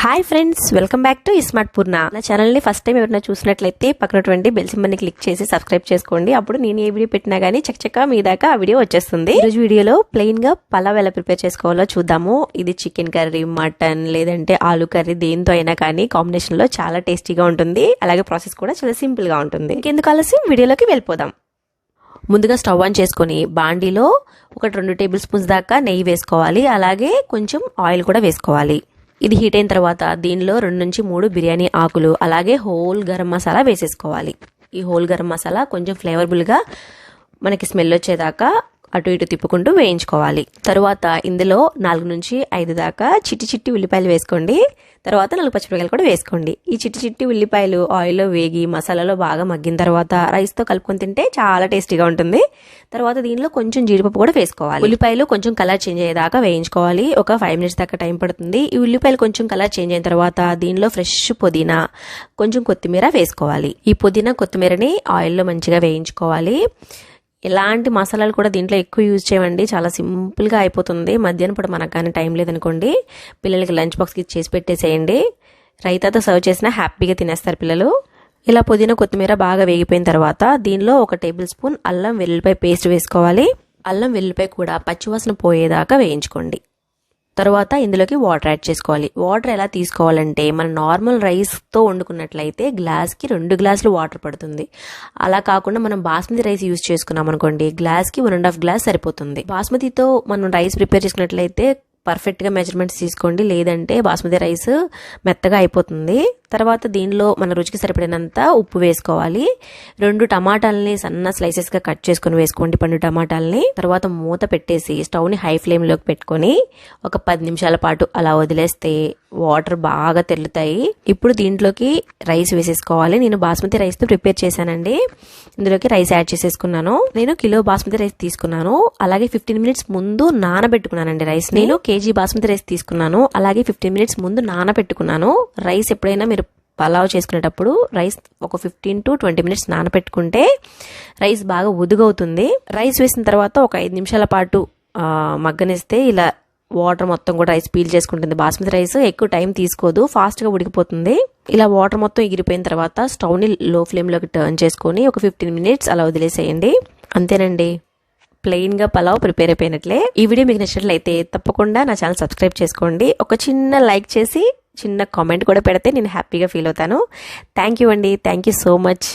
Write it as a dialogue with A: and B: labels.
A: Hi friends, welcome back to smart Purna. నా channel ని first time ఎవరైనా చూసినట్లయితే పక్కనటువంటి బెల్ సింబల్ ని క్లిక్ చేసి సబ్స్క్రైబ్ చేసుకోండి. అప్పుడు నేను ఏ వీడియో పెట్టినా గానీ చక్కచక్క మీ దాకా ఆ వీడియో వచ్చేస్తుంది. ఈ రోజు వీడియోలో ప్లెయిన్ గా పలావ్ ఎలా ప్రిపేర్ చేసుకోవాలో చూద్దాము. ఇది చికెన్ కర్రీ, మటన్ లేదంటే ఆలు కర్రీ దేంతో అయినా కానీ కాంబినేషన్ లో చాలా టేస్టీగా ఉంటుంది. అలాగే ప్రాసెస్ కూడా చాలా సింపుల్ గా ఉంటుంది. ఇంకెందుకు ఆలస్యం, వీడియోలోకి వెళ్ళిపోదాం. ముందుగా స్టవ్ ఆన్ చేసుకొని బాండీలో ఒక 2 టేబుల్ స్పూన్స్ దాకా నెయ్యి వేసుకోవాలి. అలాగే కొంచెం ఆయిల్ కూడా వేసుకోవాలి. ఇది హీట్ అయిన తర్వాత దీనిలో 2 నుంచి 3 బిర్యానీ ఆకులు అలాగే హోల్ గరం మసాలా వేసేసుకోవాలి. ఈ హోల్ గరం మసాలా కొంచెం ఫ్లేవర్ఫుల్గా మనకి స్మెల్ వచ్చేదాకా అటు ఇటు తిప్పుకుంటూ వేయించుకోవాలి. తర్వాత ఇందులో 4 నుంచి 5 దాకా చిట్టి ఉల్లిపాయలు వేసుకోండి. తర్వాత 4 పచ్చిమిరపకాయలు కూడా వేసుకోండి. ఈ చిట్టి ఉల్లిపాయలు ఆయిల్లో వేగి మసాలాలో బాగా మగ్గిన తర్వాత రైస్తో కలుపుకొని తింటే చాలా టేస్టీగా ఉంటుంది. తర్వాత దీనిలో కొంచెం జీడిపప్పు కూడా వేసుకోవాలి. ఉల్లిపాయలు కొంచెం కలర్ చేంజ్ అయ్యేదాకా వేయించుకోవాలి. ఒక 5 మినిట్స్ దాకా టైం పడుతుంది. ఈ ఉల్లిపాయలు కొంచెం కలర్ చేంజ్ అయిన తర్వాత దీనిలో ఫ్రెష్ పుదీనా, కొంచెం కొత్తిమీర వేసుకోవాలి. ఈ పుదీనా కొత్తిమీరని ఆయిల్లో మంచిగా వేయించుకోవాలి. ఎలాంటి మసాలాలు కూడా దీంట్లో ఎక్కువ యూజ్ చేయండి, చాలా సింపుల్గా అయిపోతుంది. మధ్యాహ్నం పూట మనకు కానీ టైం లేదనుకోండి, పిల్లలకి లంచ్ బాక్స్కి చేసి పెట్టేసేయండి. రైతాతో సర్వ్ చేసినా హ్యాపీగా తినేస్తారు పిల్లలు. ఇలా పుదీనా కొత్తిమీర బాగా వేగిపోయిన తర్వాత దీనిలో 1 టేబుల్ స్పూన్ అల్లం వెల్లుల్లిపాయ పేస్ట్ వేసుకోవాలి. అల్లం వెల్లుల్లిపాయ కూడా పచ్చివాసన పోయేదాకా వేయించుకోండి. తర్వాత ఇందులోకి వాటర్ యాడ్ చేసుకోవాలి. వాటర్ ఎలా తీసుకోవాలంటే మన నార్మల్ రైస్తో వండుకున్నట్లయితే గ్లాస్కి 2 గ్లాసులు వాటర్ పడుతుంది. అలా కాకుండా మనం బాస్మతి రైస్ యూజ్ చేసుకున్నాం అనుకోండి, గ్లాస్కి 1.5 గ్లాస్ సరిపోతుంది. బాస్మతితో మనం రైస్ ప్రిపేర్ చేసుకున్నట్లయితే పర్ఫెక్ట్గా మెజర్మెంట్స్ తీసుకోండి, లేదంటే బాస్మతి రైస్ మెత్తగా అయిపోతుంది. తర్వాత దీనిలో మన రుచికి సరిపడినంత ఉప్పు వేసుకోవాలి. 2 టమాటాలని సన్న స్లైసెస్గా కట్ చేసుకుని వేసుకోండి, పండు టమాటాలని. తర్వాత మూత పెట్టేసి స్టవ్ని హై ఫ్లేమ్లోకి పెట్టుకొని ఒక 10 నిమిషాల పాటు అలా వదిలేస్తే వాటర్ బాగా తెల్లుతాయి. ఇప్పుడు దీంట్లోకి రైస్ వేసేసుకోవాలి. నేను బాస్మతి రైస్తో ప్రిపేర్ చేశానండి. ఇందులోకి రైస్ యాడ్ చేసేసుకున్నాను. నేను కిలో బాస్మతి రైస్ తీసుకున్నాను. అలాగే 15 మినిట్స్ ముందు నానబెట్టుకున్నానండి రైస్. నేను కేజీ బాస్మతి రైస్ తీసుకున్నాను. అలాగే 15 మినిట్స్ ముందు నానబెట్టుకున్నాను. రైస్ ఎప్పుడైనా మీరు పలావ్ చేసుకునేటప్పుడు రైస్ ఒక 15 to 20 మినిట్స్ నానబెట్టుకుంటే రైస్ బాగా ఉదుగవుతుంది. రైస్ వేసిన తర్వాత ఒక 5 నిమిషాల పాటు మగ్గనిస్తే ఇలా వాటర్ మొత్తం కూడా రైస్ పీల్ చేసుకుంటుంది. బాస్మతి రైస్ ఎక్కువ టైం తీసుకోదు, ఫాస్ట్గా ఉడికిపోతుంది. ఇలా వాటర్ మొత్తం ఎగిరిపోయిన తర్వాత స్టవ్ని లో ఫ్లేమ్లోకి టర్న్ చేసుకొని ఒక 15 మినిట్స్ అలా వదిలేసేయండి. అంతేనండి, ప్లెయిన్గా పలావ్ ప్రిపేర్ అయిపోయినట్లే. ఈ వీడియో మీకు నచ్చినట్లయితే తప్పకుండా నా ఛానల్ సబ్స్క్రైబ్ చేసుకోండి. ఒక చిన్న లైక్ చేసి చిన్న కామెంట్ కూడా పెడితే నేను హ్యాపీగా ఫీల్ అవుతాను. థ్యాంక్ యూ అండి, థ్యాంక్ యూ సో మచ్.